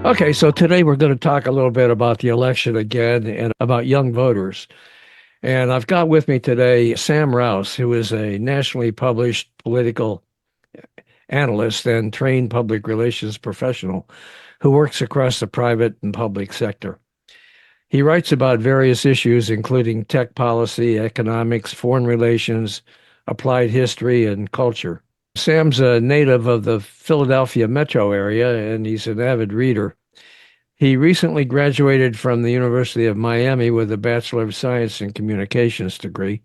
Okay, so today we're going to talk a little bit about the election again and about young voters. And I've got with me today Sam Raus, who is a nationally published political analyst and trained public relations professional who works across the private and public sector. He writes about various issues, including tech policy, economics, foreign relations, applied history, and culture. Sam's a native of the Philadelphia metro area, and he's an avid reader. He recently graduated from the University of Miami with a Bachelor of Science in Communications degree,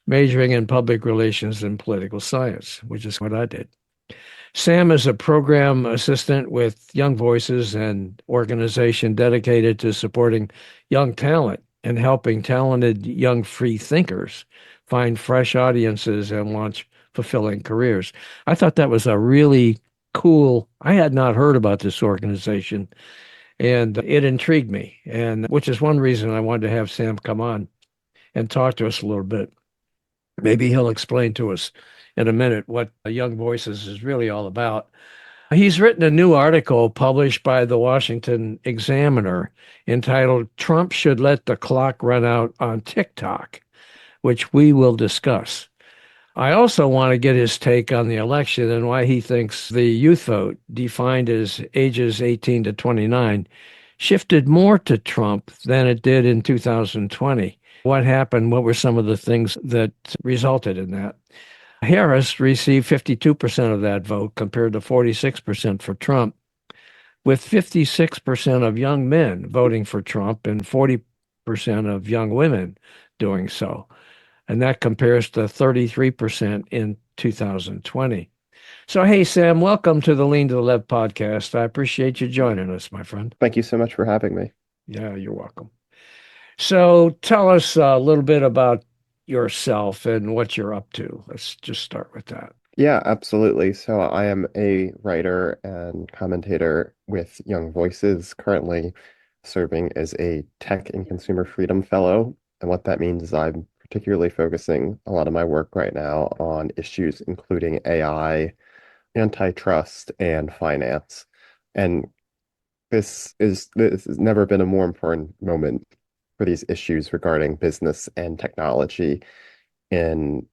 majoring in public relations and political science, which is what I did. Sam is a program assistant with Young Voices, an organization dedicated to supporting young talent and helping talented young free thinkers find fresh audiences and launch fulfilling careers. I thought that was a really cool, I had not heard about this organization, and it intrigued me, and which is one reason I wanted to have Sam come on and talk to us a little bit. Maybe he'll explain to us in a minute what Young Voices is really all about. He's written a new article published by the Washington Examiner entitled Trump Should Let the Clock Run Out on TikTok, which we will discuss. I also want to get his take on the election and why he thinks the youth vote, defined as ages 18 to 29, shifted more to Trump than it did in 2020. What happened? What were some of the things that resulted in that? Harris received 52% of that vote compared to 46% for Trump, with 56% of young men voting for Trump and 40% of young women doing so. And that compares to 33% in 2020. So, hey, Sam, welcome to the Lean to the Left podcast. I appreciate you joining us, my friend. Thank you so much for having me. Yeah, you're welcome. So, tell us a little bit about yourself and what you're up to. Let's just start with that. Yeah, absolutely. So I am a writer and commentator with Young Voices, currently serving as a Tech and Consumer Freedom Fellow. And what that means is I'm particularly focusing a lot of my work right now on issues including AI, antitrust, and finance. And this has never been a more important moment for these issues regarding business and technology in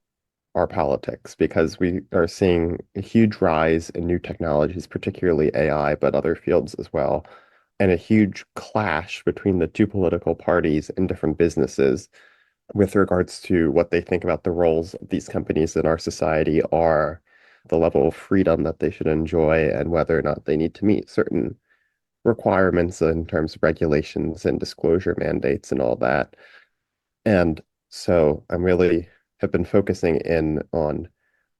our politics because we are seeing a huge rise in new technologies, particularly AI, but other fields as well, and a huge clash between the two political parties and different businesses with regards to what they think about the roles of these companies in our society are, the level of freedom that they should enjoy, and whether or not they need to meet certain requirements in terms of regulations and disclosure mandates and all that. And so I'm really have been focusing in on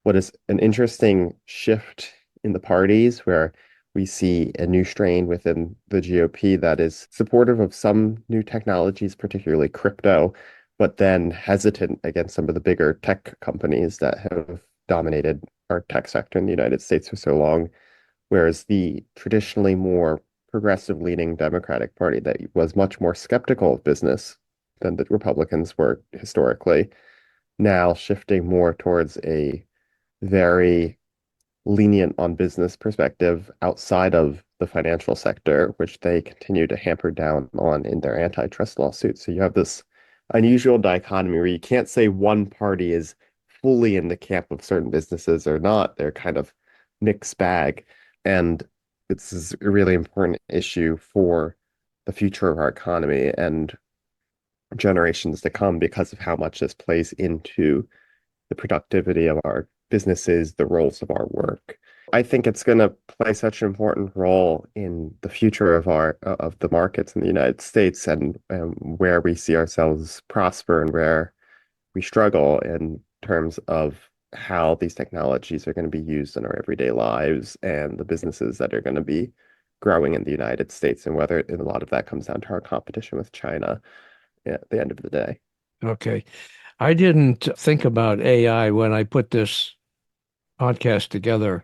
what is an interesting shift in the parties where we see a new strain within the GOP that is supportive of some new technologies, particularly crypto, but then hesitant against some of the bigger tech companies that have dominated our tech sector in the United States for so long. Whereas the traditionally more progressive leaning Democratic Party that was much more skeptical of business than the Republicans were historically, now shifting more towards a very lenient on business perspective outside of the financial sector, which they continue to hamper down on in their antitrust lawsuits. So you have this unusual dichotomy where you can't say one party is fully in the camp of certain businesses or not. They're kind of mixed bag. And this is a really important issue for the future of our economy and generations to come because of how much this plays into the productivity of our businesses, the roles of our work. I think it's going to play such an important role in the future of our of the markets in the United States and where we see ourselves prosper and where we struggle in terms of how these technologies are going to be used in our everyday lives and the businesses that are going to be growing in the United States and whether a lot of that comes down to our competition with China at the end of the day. Okay. I didn't think about AI when I put this podcast together,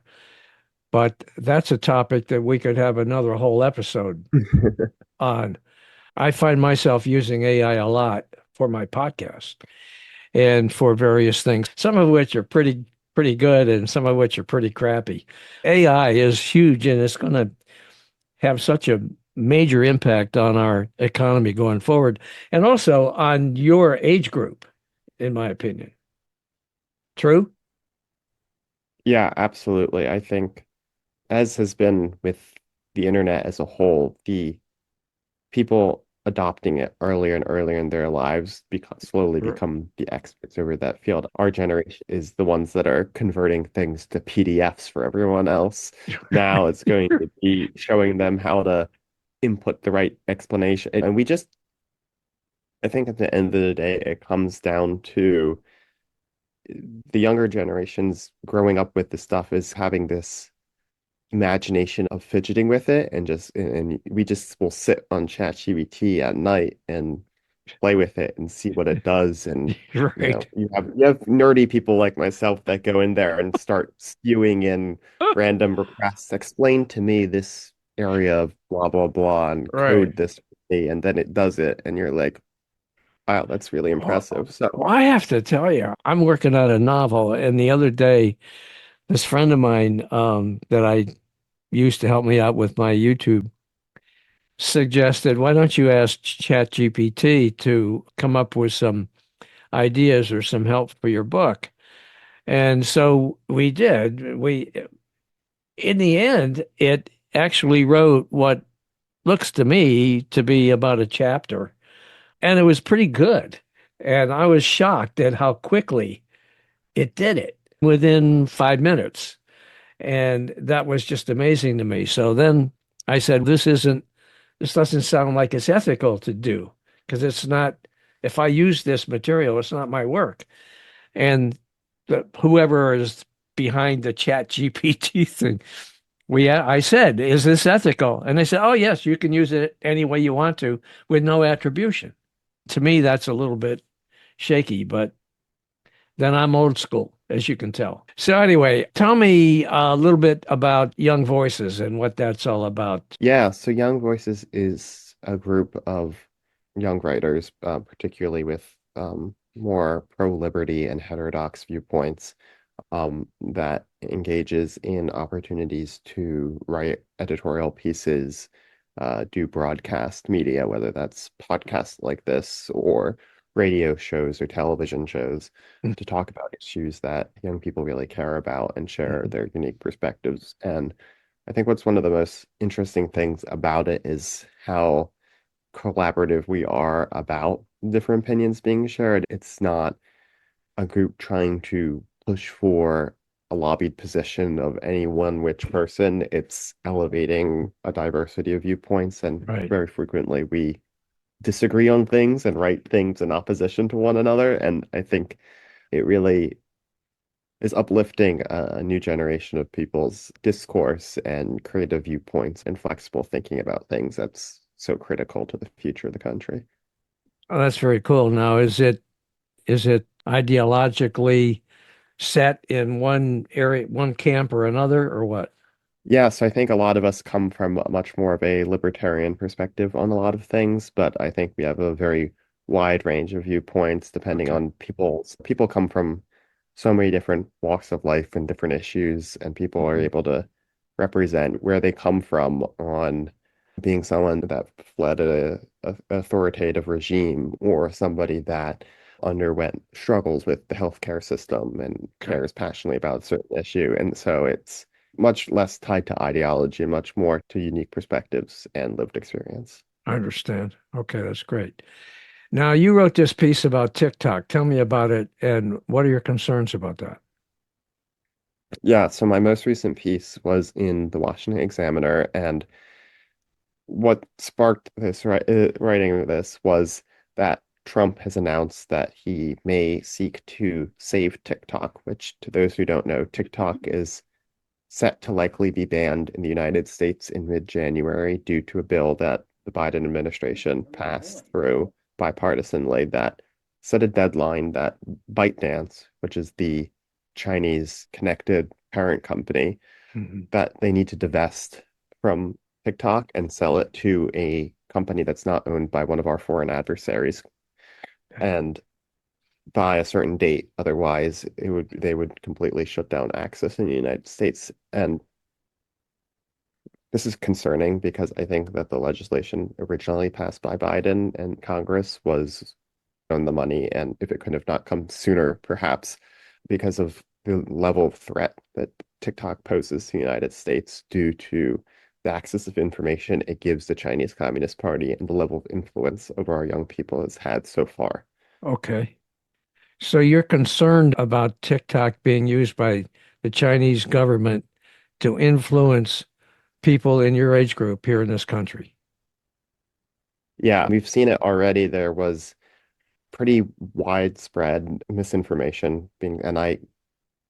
but that's a topic that we could have another whole episode on. I find myself using AI a lot for my podcast and for various things, some of which are pretty good and some of which are pretty crappy. AI is huge and it's going to have such a major impact on our economy going forward, and also on your age group, in my opinion. True? Yeah, absolutely. I think, as has been with the internet as a whole, the people adopting it earlier and earlier in their lives slowly R- become the experts over that field. Our generation is the ones that are converting things to PDFs for everyone else. Now it's going to be showing them how to input the right explanation. And I think at the end of the day, it comes down to the younger generations growing up with this stuff is having this imagination of fidgeting with it and we just will sit on ChatGPT at night and play with it and see what it does. And Right. you have nerdy people like myself that go in there and start spewing in random requests. Explain to me this area of blah blah blah and Right. code this for me, and then it does it, and you're like, wow, that's really Well, impressive. So I have to tell you, I'm working on a novel, and the other day, this friend of mine that I used to help me out with my YouTube suggested, why don't you ask ChatGPT to come up with some ideas or some help for your book? And so we did. In the end, it actually wrote what looks to me to be about a chapter, and it was pretty good. And I was shocked at how quickly it did it within 5 minutes. And that was just amazing to me. So then I said, this doesn't sound like it's ethical to do because it's not, if I use this material, it's not my work. And whoever is behind the chat GPT thing, I said, is this ethical? And they said, oh, yes, you can use it any way you want to with no attribution. To me, that's a little bit shaky, but then I'm old school, as you can tell. So, anyway, tell me a little bit about Young Voices and what that's all about. yeah, so Young Voices is a group of young writers, particularly with more pro-liberty and heterodox viewpoints, that engages in opportunities to write editorial pieces, do broadcast media, whether that's podcasts like this or radio shows or television shows, to talk about issues that young people really care about and share Mhm. their unique perspectives. And I think what's one of the most interesting things about it is how collaborative we are about different opinions being shared. It's not a group trying to push for a lobbied position of any one which person. It's elevating a diversity of viewpoints, and Right. very frequently we disagree on things and write things in opposition to one another. And I think it really is uplifting a new generation of people's discourse and creative viewpoints and flexible thinking about things that's so critical to the future of the country. Oh, that's very cool. Now, is it ideologically set in one area, one camp or another, or what? Yeah, so I think a lot of us come from much more of a libertarian perspective on a lot of things, but I think we have a very wide range of viewpoints depending Okay. on people come from so many different walks of life and different issues, and people are Mhm. able to represent where they come from on being someone that fled a authoritative regime or somebody that underwent struggles with the healthcare system and Okay. cares passionately about a certain issue. And so it's much less tied to ideology and much more to unique perspectives and lived experience. I understand. Okay, that's great. Now, you wrote this piece about TikTok. Tell me about it and what are your concerns about that? Yeah, so my most recent piece was in the Washington Examiner, and what sparked this writing of this was that Trump has announced that he may seek to save TikTok, which, to those who don't know, TikTok is set to likely be banned in the United States in mid-January due to a bill that the Biden administration passed through bipartisanly that set a deadline that ByteDance, which is the Chinese connected parent company, Mhm. that they need to divest from TikTok and sell it to a company that's not owned by one of our foreign adversaries. And by a certain date, otherwise they would completely shut down access in the United States. And This is concerning because I think that the legislation originally passed by Biden and Congress was on the money, and if it could have not come sooner, perhaps because of the level of threat that TikTok poses to the United States due to the access of information it gives the Chinese Communist Party and the level of influence over our young people it's had so far. Okay. So you're concerned about TikTok being used by the Chinese government to influence people in your age group here in this country. Yeah, we've seen it already. There was pretty widespread misinformation being, and I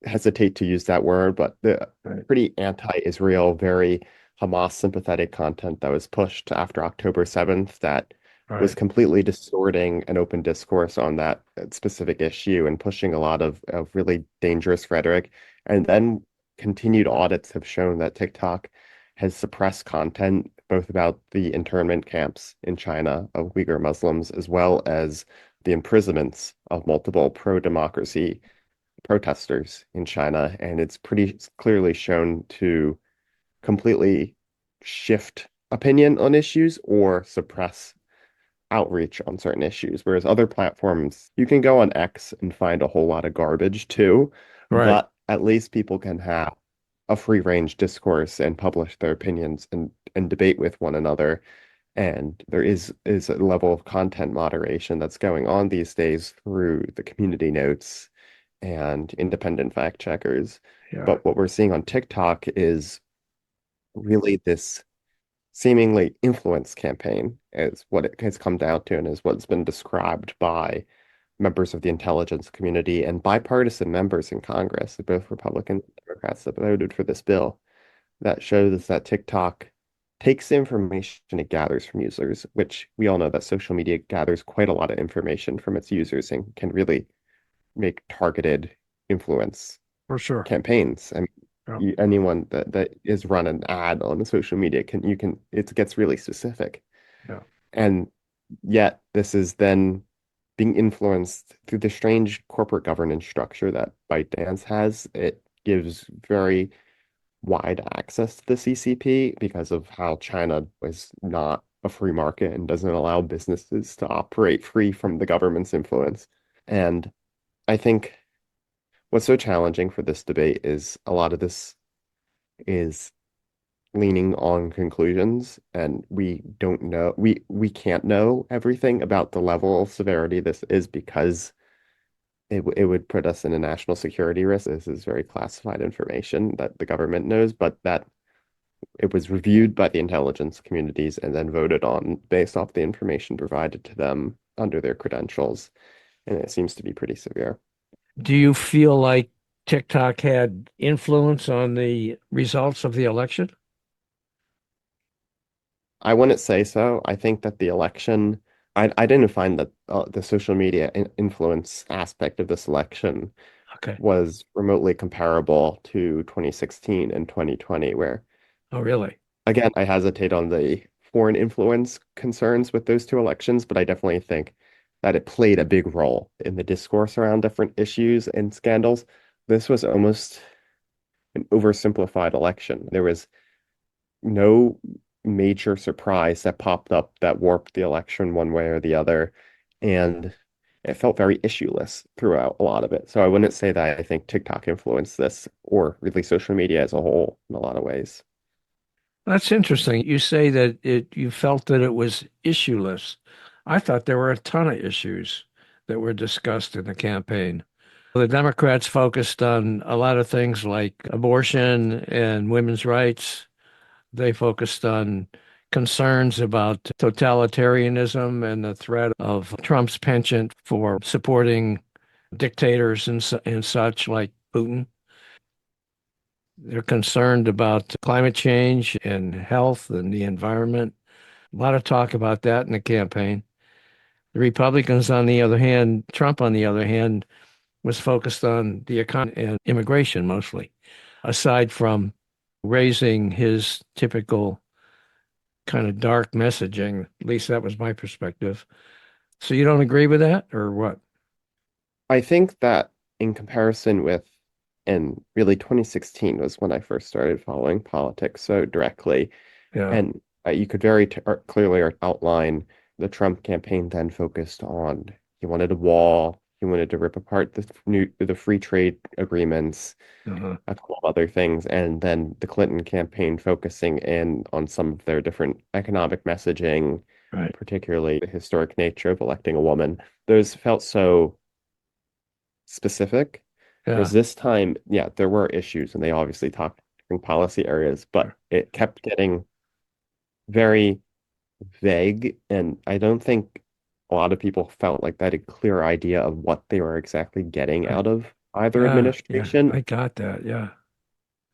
hesitate to use that word, but the Right. pretty anti-Israel, very Hamas sympathetic content that was pushed after October 7th that was Right. completely distorting an open discourse on that specific issue and pushing a lot of really dangerous rhetoric. And then continued audits have shown that TikTok has suppressed content both about the internment camps in China of Uyghur Muslims, as well as the imprisonments of multiple pro-democracy protesters in China, and it's pretty clearly shown to completely shift opinion on issues or suppress outreach on certain issues. Whereas other platforms, you can go on X and find a whole lot of garbage too, Right. but at least people can have a free range discourse and publish their opinions and debate with one another. And there is a level of content moderation that's going on these days through the community notes and independent fact checkers. Yeah. But what we're seeing on TikTok is really this seemingly influence campaign is what it has come down to and is what's been described by members of the intelligence community and bipartisan members in Congress, both Republicans and Democrats that voted for this bill, that shows that TikTok takes the information it gathers from users, which we all know that social media gathers quite a lot of information from its users and can really make targeted influence For sure. campaigns. I mean, Yeah. anyone that is run an ad on social media can you can it gets really specific. Yeah. And yet this is then being influenced through the strange corporate governance structure that ByteDance has. It gives very wide access to the CCP because of how China is not a free market and doesn't allow businesses to operate free from the government's influence. And I think what's so challenging for this debate is a lot of this is leaning on conclusions, and we don't know, we can't know everything about the level of severity this is because it would put us in a national security risk. This is very classified information that the government knows, but that it was reviewed by the intelligence communities and then voted on based off the information provided to them under their credentials, and it seems to be pretty severe. Do you feel like TikTok had influence on the results of the election? I wouldn't say so. I think that the election, I didn't find that the social media influence aspect of this election Okay. was remotely comparable to 2016 and 2020, where, Oh, really? again, I hesitate on the foreign influence concerns with those two elections, but I definitely think that it played a big role in the discourse around different issues and scandals. This was almost an oversimplified election. There was no major surprise that popped up that warped the election one way or the other. And it felt very issueless throughout a lot of it. So I wouldn't say that I think TikTok influenced this or really social media as a whole in a lot of ways. That's interesting. You say that you felt that it was issueless. I thought there were a ton of issues that were discussed in the campaign. The Democrats focused on a lot of things like abortion and women's rights. They focused on concerns about totalitarianism and the threat of Trump's penchant for supporting dictators and such like Putin. They're concerned about climate change and health and the environment. A lot of talk about that in the campaign. The Republicans, on the other hand, Trump, on the other hand, was focused on the economy and immigration mostly, aside from raising his typical kind of dark messaging. At least that was my perspective. So you don't agree with that, or what? I think that in comparison with, and really 2016 was when I first started following politics so directly. Yeah. And you could very clearly outline the Trump campaign then focused on he wanted a wall, he wanted to rip apart the free trade agreements, Uh-huh. a couple of other things, and then the Clinton campaign focusing in on some of their different economic messaging, Right. particularly the historic nature of electing a woman. Those felt so specific. Whereas Yeah. this time, yeah, there were issues, and they obviously talked in policy areas, but it kept getting very vague, and I don't think a lot of people felt like they had a clear idea of what they were exactly getting Right. out of either Yeah. Yeah. administration. I got that. Yeah.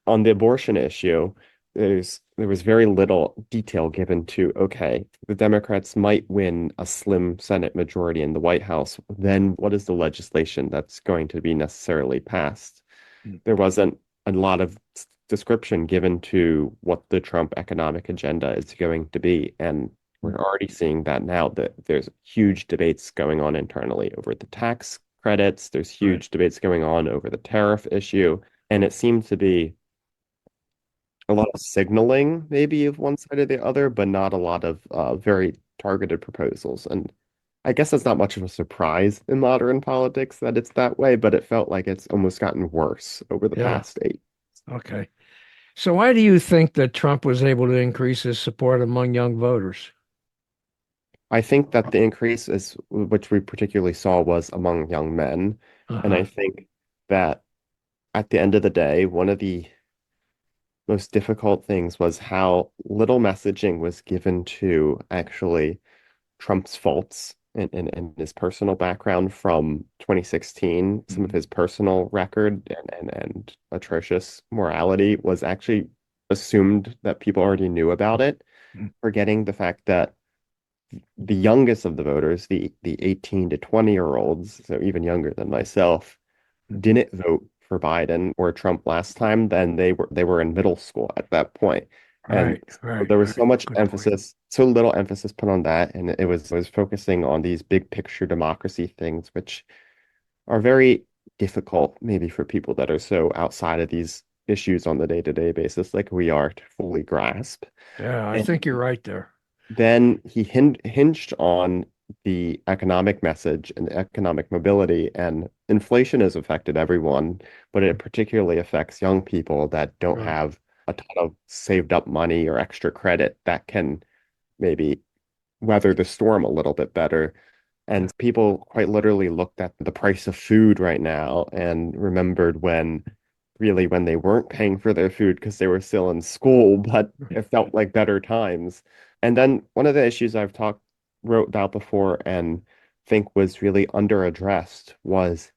On the abortion issue, there was very little detail given to, okay, the Democrats might win a slim Senate majority in the White House. Then what is the legislation that's going to be necessarily passed? Mm. There wasn't a lot of description given to what the Trump economic agenda is going to be. And we're already seeing that now that there's huge debates going on internally over the tax credits. There's Right. huge debates going on over the tariff issue. And it seems to be a lot of signaling, maybe of one side or the other, but not a lot of very targeted proposals. And I guess that's not much of a surprise in modern politics that it's that way, but it felt like it's almost gotten worse over the Yeah. past 8. Okay. So why do you think that Trump was able to increase his support among young voters? I think that the increase is, which we particularly saw, was among young men. And I Uh-huh. think that at the end of the day, one of the most difficult things was how little messaging was given to actually Trump's faults and his personal background from 2016, some of Mhm. his personal record and atrocious morality was actually assumed that people already knew about it, Mhm. forgetting the fact that the youngest of the voters, the 18 to 20-year-olds, so even younger than myself, Mhm. didn't vote for Biden or Trump last time, then they were in middle school at that point. And Right, so right, there was so right. much Good point. emphasis, so little emphasis put on that, and it was focusing on these big picture democracy things, which are very difficult maybe for people that are so outside of these issues on the day-to-day basis, like we are, to fully grasp. Yeah, I And think you're right there. then he hinged on the economic message and economic mobility, and inflation has affected everyone, but it particularly affects young people that don't Right. have a ton of saved up money or extra credit that can maybe weather the storm a little bit better. Yeah. And people quite literally looked at the price of food right now and remembered when really when they weren't paying for their food because they were still in school, but Right. it felt like better times. And then one of the issues wrote about before and think was really underaddressed was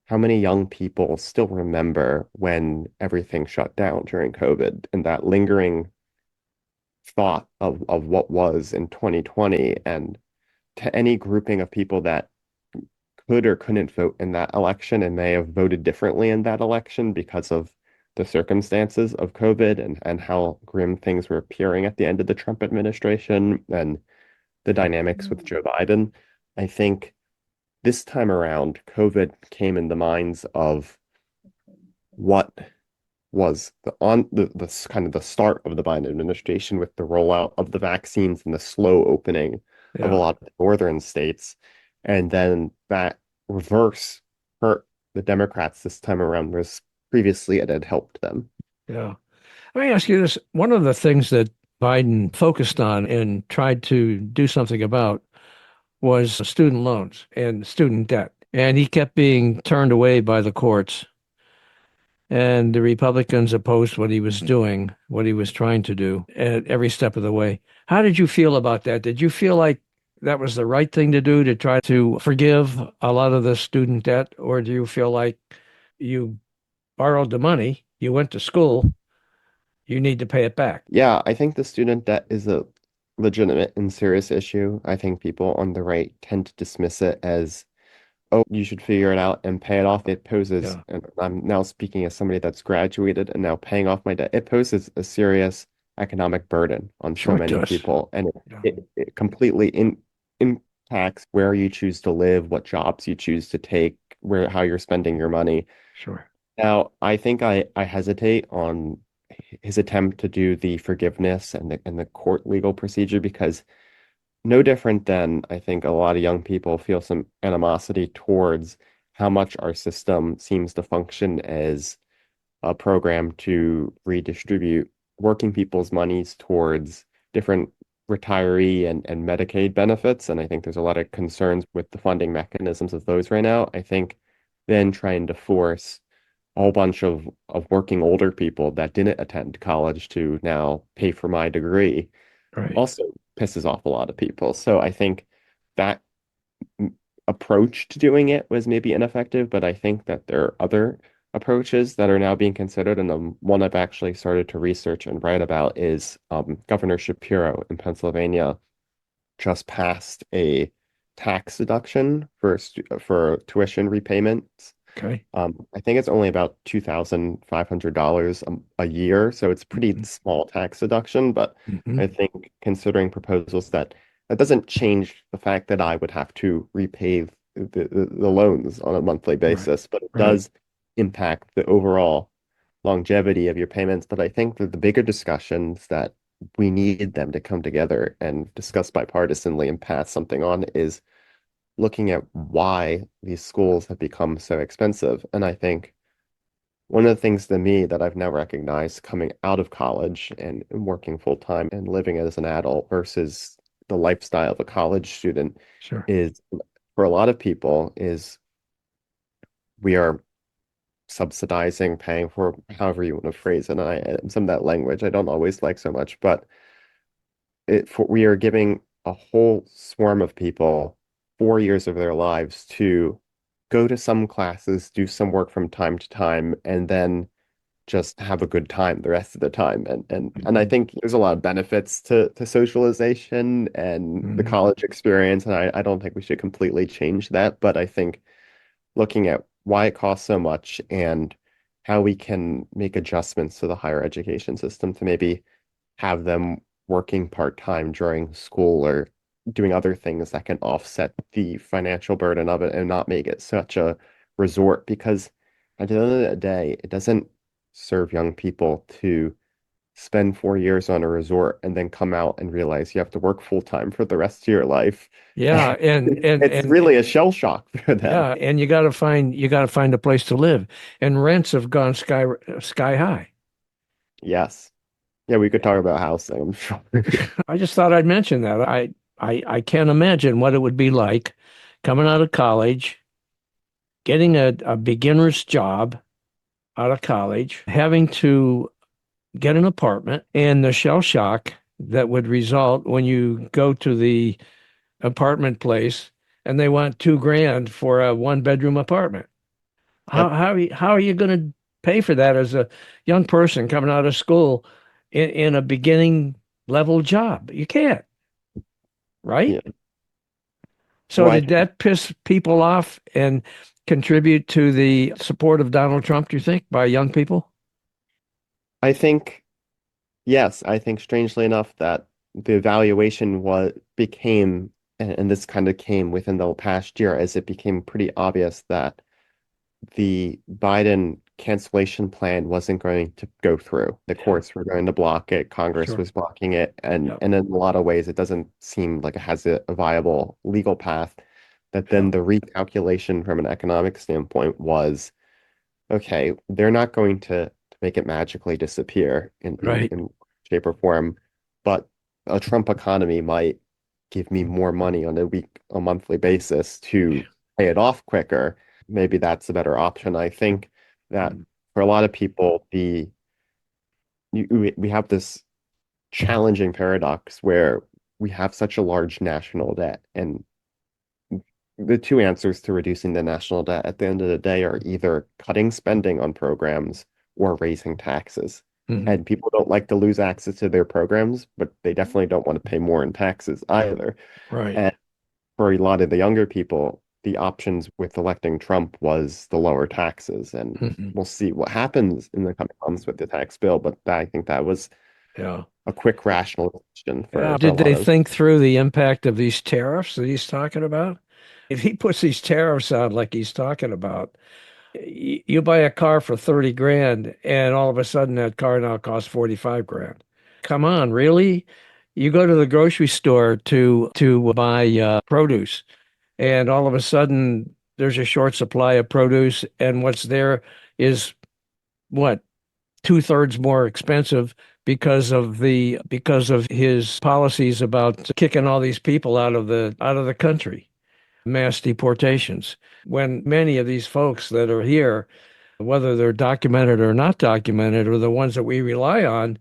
how many young people still remember when everything shut down during COVID and that lingering thought of what was in 2020, and to any grouping of people that could or couldn't vote in that election and may have voted differently in that election because of the circumstances of COVID and how grim things were appearing at the end of the Trump administration and the Yeah. dynamics with Joe Biden. I think this time around, COVID came in the minds of what was the kind of the start of the Biden administration with the rollout of the vaccines and the slow opening of a Yeah. lot of the northern states. And then that reverse hurt the Democrats this time around, whereas previously it had helped them. Yeah. Let me ask you this. One of the things that Biden focused on and tried to do something about was student loans and student debt. And he kept being turned away by the courts. And the Republicans opposed what he was doing, what he was trying to do at every step of the way. How did you feel about that? Did you feel like that was the right thing to do to try to forgive a lot of the student debt? Or do you feel like you borrowed the money, you went to school, you need to pay it back? Yeah, I think the student debt is a legitimate and serious issue. I think people on the right tend to dismiss it as, oh, you should figure it out and pay it off. It poses, Yeah, and I'm now speaking as somebody that's graduated and now paying off my debt, it poses a serious economic burden on so sure it many does. people. And Yeah, it completely impacts where you choose to live, what jobs you choose to take, how you're spending your money. sure. Now, I think I hesitate on his attempt to do the forgiveness and the court legal procedure because no different than I think a lot of young people feel some animosity towards how much our system seems to function as a program to redistribute working people's monies towards different retiree and Medicaid benefits. And I think there's a lot of concerns with the funding mechanisms of those right now. I think then trying to force a whole bunch of working older people that didn't attend college to now pay for my degree Right. also pisses off a lot of people. So I think that approach to doing it was maybe ineffective, but I think that there are other approaches that are now being considered. And the one I've actually started to research and write about is Governor Shapiro in Pennsylvania just passed a tax deduction for tuition repayments. Okay. I think it's only about $2,500 a year, so it's pretty Mhm. small tax deduction. But I Mhm. think considering proposals that doesn't change the fact that I would have to repay the loans on a monthly Right. basis, but it Right. does impact the overall longevity of your payments. But I think that the bigger discussions that we need them to come together and discuss bipartisanly and pass something on is looking at why these schools have become so expensive. And I think one of the things to me that I've now recognized coming out of college and working full time and living as an adult versus the lifestyle of a college student Sure. is for a lot of people is we are subsidizing, paying for however you want to phrase it. And some of that language I don't always like so much, but we are giving a whole swarm of people 4 years of their lives to go to some classes, do some work from time to time, and then just have a good time the rest of the time. And I Mhm. think there's a lot of benefits to socialization and the Mhm. college experience, and I don't think we should completely change that. But I think looking at why it costs so much and how we can make adjustments to the higher education system to maybe have them working part-time during school or doing other things that can offset the financial burden of it and not make it such a resort because at the end of the day, it doesn't serve young people to spend 4 years on a resort and then come out and realize you have to work full time for the rest of your life. Yeah, and and It's and really a shell shock for them. yeah, and you got to find a place to live, and rents have gone sky high. Yes. Yeah, we could talk about housing, I'm sure. I just thought I'd mention that. I can't imagine what it would be like coming out of college, getting a beginner's job out of college, having to get an apartment, and the shell shock that would result when you go to the apartment place and they want 2 grand for a one-bedroom apartment. How Yep. how are you going to pay for that as a young person coming out of school in a beginning level job? You can't, right? Yeah. So Well, did that piss people off and contribute to the support of Donald Trump, do you think, by young people? I think yes, I think strangely enough that the evaluation was became, and this kind of came within the past year as it became pretty obvious that the Biden cancellation plan wasn't going to go through. The Yeah, courts were going to block it, Congress sure. was blocking it, and Yeah, and in a lot of ways it doesn't seem like it has a viable legal path. That yeah, then the recalculation from an economic standpoint was okay, they're not going to make it magically disappear right, in shape or form, but a Trump economy might give me more money on a monthly basis to pay it off quicker. Maybe that's a better option. I think that for a lot of people, we have this challenging paradox where we have such a large national debt, and the two answers to reducing the national debt at the end of the day are either cutting spending on programs or raising taxes. Mhm. And people don't like to lose access to their programs, but they definitely don't want to pay more in taxes either. Right. And for a lot of the younger people, the options with electing Trump was the lower taxes. And Mhm. we'll see what happens in the coming months with the tax bill. But I think that was Yeah. a quick rationalization Yeah. for a Did lot they of. think through the impact of these tariffs that he's talking about? If he puts these tariffs out like he's talking about, You buy a car for 30 grand and all of a sudden that car now costs 45 grand. Come on, really? You go to the grocery store to buy produce and all of a sudden there's a short supply of produce and what's there is what, two-thirds more expensive because of his policies about kicking all these people out of the country, mass deportations. When many of these folks that are here, whether they're documented or not documented, are the ones that we rely on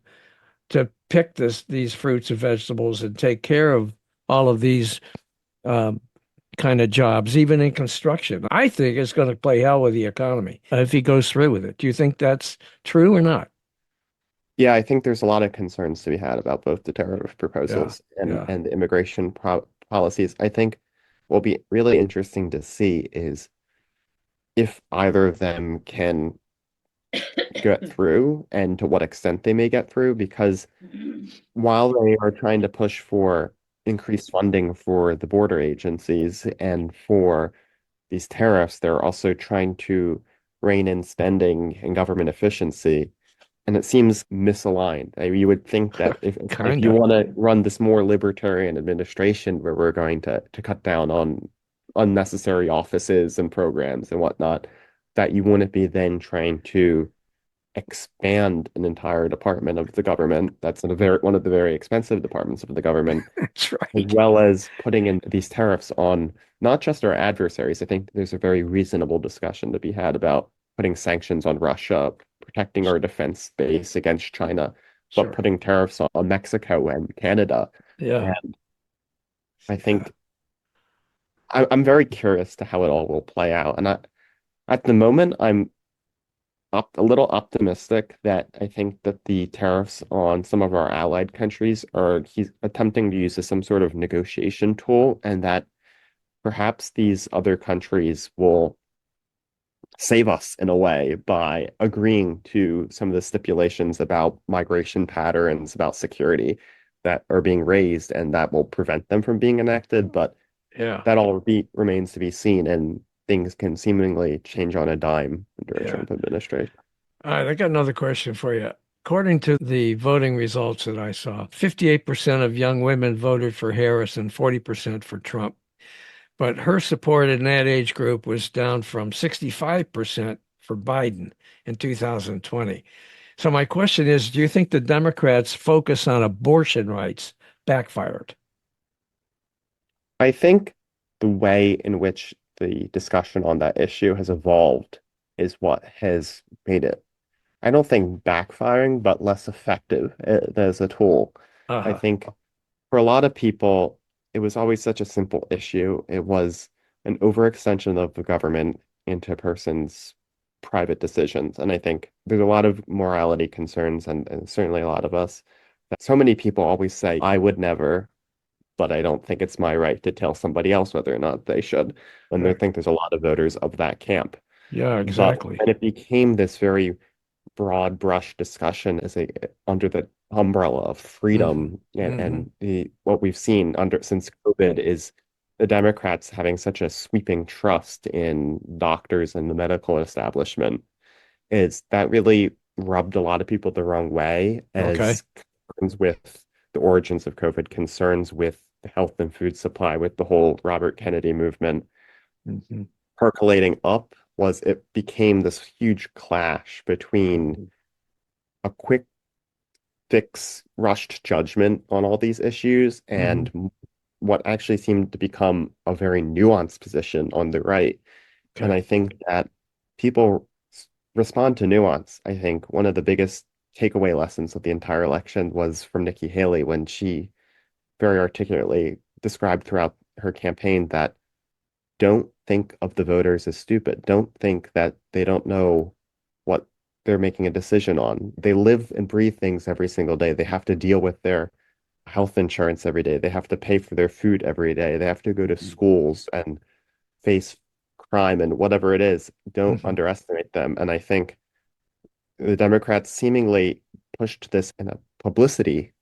to pick these fruits and vegetables and take care of all of these um, kind of jobs, even in construction. I think it's going to play hell with the economy if he goes through with it. Do you think that's true or not? Yeah, I think there's a lot of concerns to be had about both the tariff Yeah, proposals yeah, and the immigration policies. I think what will be really interesting to see is if either of them can get through and to what extent they may get through, because while they are trying to push for increased funding for the border agencies and for these tariffs, they're also trying to rein in spending and government efficiency. And it seems misaligned. You would think that if kind you of. want to run this more libertarian administration where we're going to cut down on unnecessary offices and programs and whatnot, that you wouldn't be then trying to expand an entire department of the government. That's one of the very expensive departments of the government, That's as right. well as putting in these tariffs on not just our adversaries. I think there's a very reasonable discussion to be had about putting sanctions on Russia, protecting our defense base against China, but Sure. putting tariffs on Mexico and Canada. Yeah. And I think I'm very curious to how it all will play out. And at the moment, I'm a little optimistic that I think that the tariffs on some of our allied countries are he's attempting to use as some sort of negotiation tool, and that perhaps these other countries will save us in a way by agreeing to some of the stipulations about migration patterns, about security that are being raised, and that will prevent them from being enacted. But Yeah. that all remains to be seen, and things can seemingly change on a dime under a Yeah. Trump administration. All right. I got another question for you. According to the voting results that I saw, 58% of young women voted for Harris and 40% for Trump. But her support in that age group was down from 65% for Biden in 2020. So my question is, do you think the Democrats' focus on abortion rights backfired? I think the way in which the discussion on that issue has evolved is what has made it, I don't think backfiring, but less effective as a tool. I Uh-huh. think for a lot of people, it was always such a simple issue. It was an overextension of the government into a person's private decisions. And I think there's a lot of morality concerns, and certainly a lot of us, that so many people always say, I would never, but I don't think it's my right to tell somebody else whether or not they should. And I Correct. think there's a lot of voters of that camp. Yeah, But exactly. when it became this very broad brush discussion as a under the umbrella of Hmm. freedom Hmm. and the what we've seen under since COVID is the Democrats having such a sweeping trust in doctors and the medical establishment is that really rubbed a lot of people the wrong way Okay. as concerns with the origins of COVID, concerns with the health and food supply, with the whole Robert Kennedy movement Hmm. percolating up was it became this huge clash between a quick fix, rushed judgment on all these issues Hmm. and what actually seemed to become a very nuanced position on the right. And Okay. I think that people respond to nuance. I think one of the biggest takeaway lessons of the entire election was from Nikki Haley when she very articulately described throughout her campaign that don't think of the voters as stupid. Don't think that they don't know what they're making a decision on. They live and breathe things every single day. They have to deal with their health insurance every day. They have to pay for their food every day. They have to go to schools and face crime and whatever it is. Don't Hmm. underestimate them. And I think the Democrats seemingly pushed this in a publicity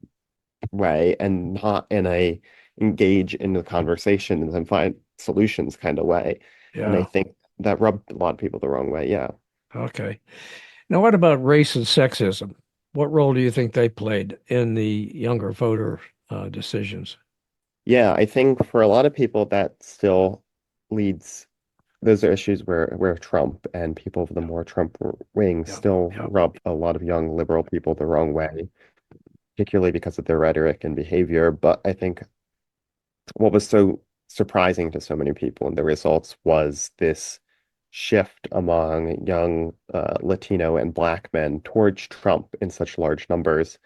way and not in engage in the conversations and find solutions kind of way. And I Yeah. think that rubbed a lot of people the wrong way. Yeah. Okay. Now, what about race and sexism? What role do you think they played in the younger voter decisions? Yeah, I think for a lot of people that still leads those are issues where Trump and people of the Yeah, more Trump wing yeah, still yeah. rub a lot of young liberal people the wrong way, particularly because of their rhetoric and behavior. But I think what was so surprising to so many people in the results was this shift among young Latino and Black men towards Trump in such large numbers.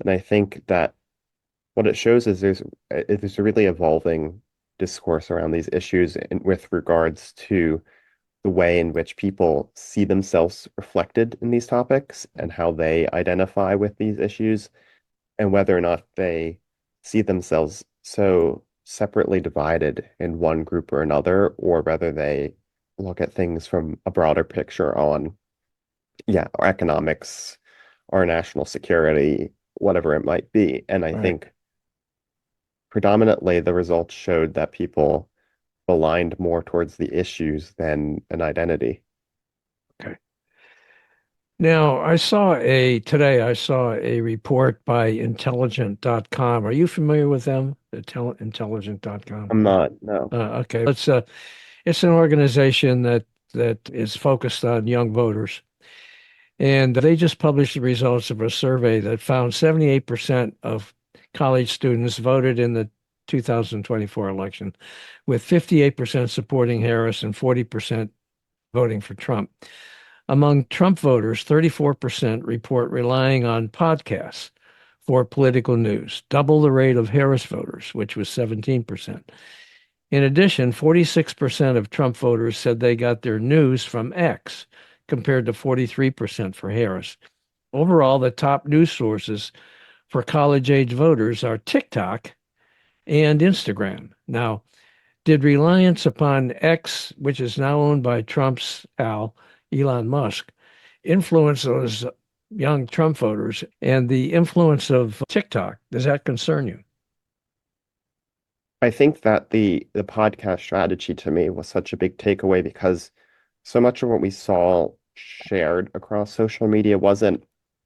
And I think that what it shows is there's a really evolving discourse around these issues with regards to the way in which people see themselves reflected in these topics and how they identify with these issues and whether or not they see themselves so separately divided in one group or another, or whether they look at things from a broader picture on, yeah, our economics, our national security, whatever it might be. And I Right. think predominantly the results showed that people aligned more towards the issues than an identity. Okay. Now, today I saw a report by intelligent.com. Are you familiar with them? Intelligent.com. I'm not, no. Okay. It's an organization that is focused on young voters. And they just published the results of a survey that found 78% of college students voted in the 2024 election, with 58% supporting Harris and 40% voting for Trump. Among Trump voters, 34% report relying on podcasts for political news, double the rate of Harris voters, which was 17%. In addition, 46% of Trump voters said they got their news from X, compared to 43% for Harris. Overall, the top news sources for college age voters are TikTok and Instagram. Now, did reliance upon X, which is now owned by Trump's Elon Musk, influence those young Trump voters, and the influence of TikTok? Does that concern you? I think that the podcast strategy to me was such a big takeaway because so much of what we saw shared across social media wasn't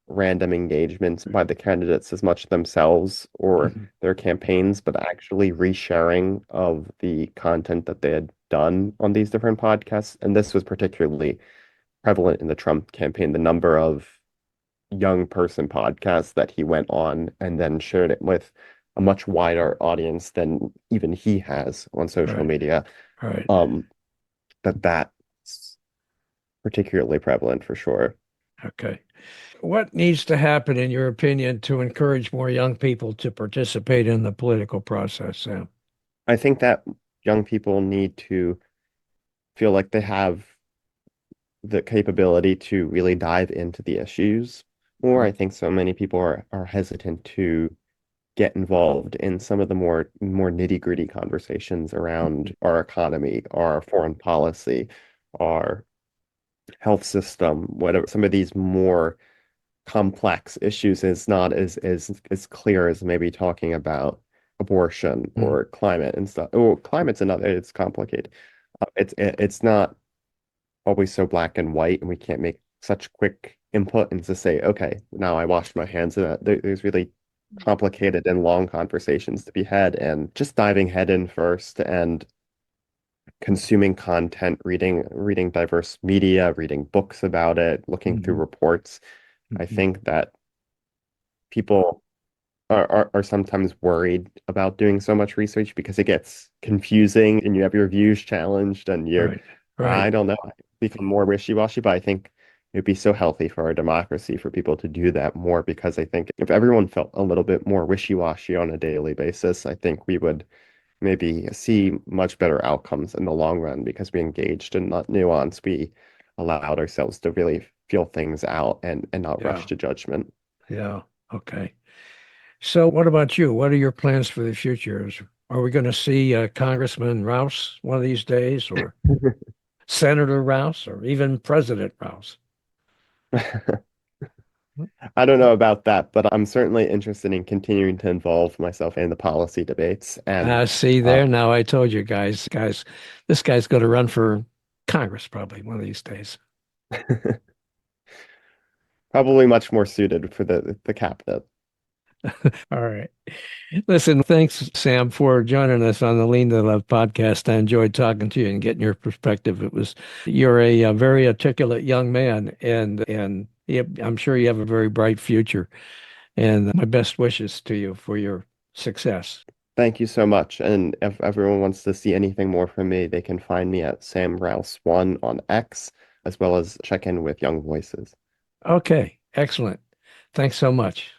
random engagements by the candidates as much themselves or Mhm. their campaigns, but actually resharing of the content that they had done on these different podcasts. And this was particularly prevalent in the Trump campaign, the number of young person podcasts that he went on and then shared it with a much wider audience than even he has on social Right, media. right. Um, that's particularly prevalent for sure. Okay. What needs to happen, in your opinion, to encourage more young people to participate in the political process, Sam? I think that young people need to feel like they have the capability to really dive into the issues more. I think so many people are hesitant to get involved in some of the more nitty-gritty conversations around our economy, our foreign policy, our health system, whatever. Some of these more complex issues is not as clear as maybe talking about abortion Mm, or climate and stuff. Oh, climate's another, it's complicated. It's not always so black and white, and we can't make such quick input and to say, okay, now I washed my hands of that. There's really complicated and long conversations to be had, and just diving head in first and consuming content, reading diverse media, reading books about it, looking through mhm, reports. I mhm. think that people are sometimes worried about doing so much research because it gets confusing and you have your views challenged and you're, Right, right. I don't know, become more wishy-washy. But I think it'd be so healthy for our democracy for people to do that more because I think if everyone felt a little bit more wishy-washy on a daily basis, I think we would maybe see much better outcomes in the long run because we engaged in not nuance. We allowed ourselves to really feel things out and not rush Yeah, to judgment. yeah. Okay. So, what about you? What are your plans for the future? Are we going to see Congressman Rouse one of these days, or Senator Rouse, or even President Rouse? I don't know about that, but I'm certainly interested in continuing to involve myself in the policy debates. And See uh, there. Now I told you guys, this guy's going to run for. Congress, probably one of these days. Probably much more suited for the cabinet. All right. Listen, thanks, Sam, for joining us on the Lean to Love podcast. I enjoyed talking to you and getting your perspective. You're a very articulate young man, and I'm sure you have a very bright future. And my best wishes to you for your success. Thank you so much. And if everyone wants to see anything more from me, they can find me at Sam Raus 1 on X, as well as check in with Young Voices. Okay, excellent. Thanks so much.